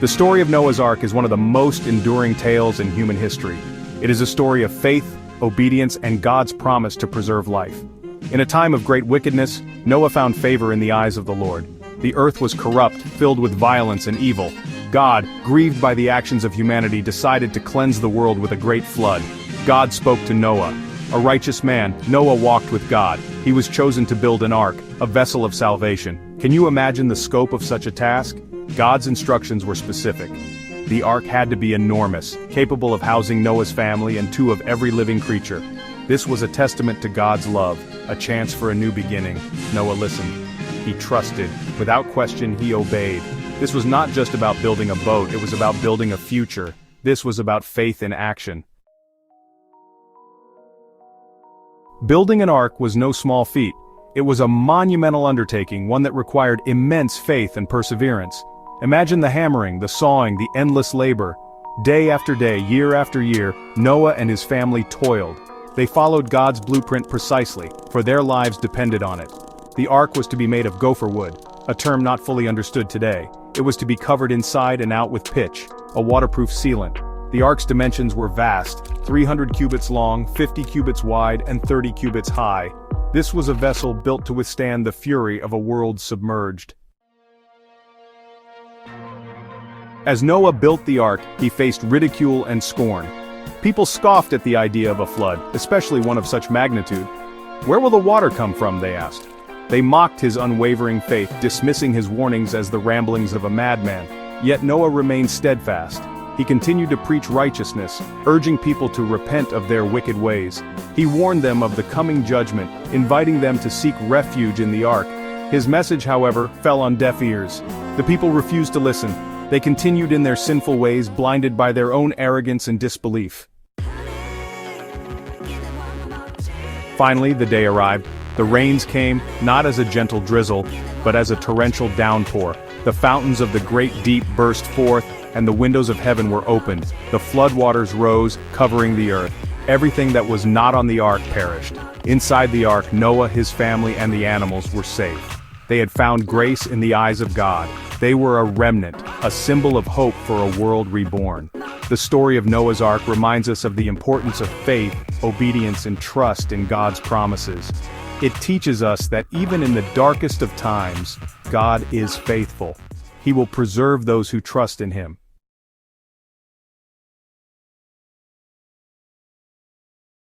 The story of Noah's Ark is one of the most enduring tales in human history. It is a story of faith, obedience, and God's promise to preserve life. In a time of great wickedness, Noah found favor in the eyes of the Lord. The earth was corrupt, filled with violence and evil. God, grieved by the actions of humanity, decided to cleanse the world with a great flood. God spoke to Noah. A righteous man, Noah walked with God. He was chosen to build an ark, a vessel of salvation. Can you imagine the scope of such a task? God's instructions were specific. The ark had to be enormous, capable of housing Noah's family and two of every living creature. This was a testament to God's love, a chance for a new beginning. Noah listened. He trusted. Without question, he obeyed. This was not just about building a boat, it was about building a future. This was about faith in action. Building an ark was no small feat. It was a monumental undertaking, one that required immense faith and perseverance. Imagine the hammering, the sawing, the endless labor. Day after day, year after year, Noah and his family toiled. They followed God's blueprint precisely, for their lives depended on it. The ark was to be made of gopher wood, a term not fully understood today. It was to be covered inside and out with pitch, a waterproof sealant. The ark's dimensions were vast, 300 cubits long, 50 cubits wide, and 30 cubits high. This was a vessel built to withstand the fury of a world submerged. As Noah built the ark, he faced ridicule and scorn. People scoffed at the idea of a flood, especially one of such magnitude. Where will the water come from, they asked. They mocked his unwavering faith, dismissing his warnings as the ramblings of a madman. Yet Noah remained steadfast. He continued to preach righteousness, urging people to repent of their wicked ways. He warned them of the coming judgment, inviting them to seek refuge in the ark. His message, however, fell on deaf ears. The people refused to listen. They continued in their sinful ways, blinded by their own arrogance and disbelief. Finally, the day arrived. The rains came, not as a gentle drizzle, but as a torrential downpour. The fountains of the great deep burst forth, and the windows of heaven were opened. The floodwaters rose, covering the earth. Everything that was not on the ark perished. Inside the ark, Noah, his family, and the animals were safe. They had found grace in the eyes of God. They were a remnant, a symbol of hope for a world reborn. The story of Noah's Ark reminds us of the importance of faith, obedience, and trust in God's promises. It teaches us that even in the darkest of times, God is faithful. He will preserve those who trust in Him.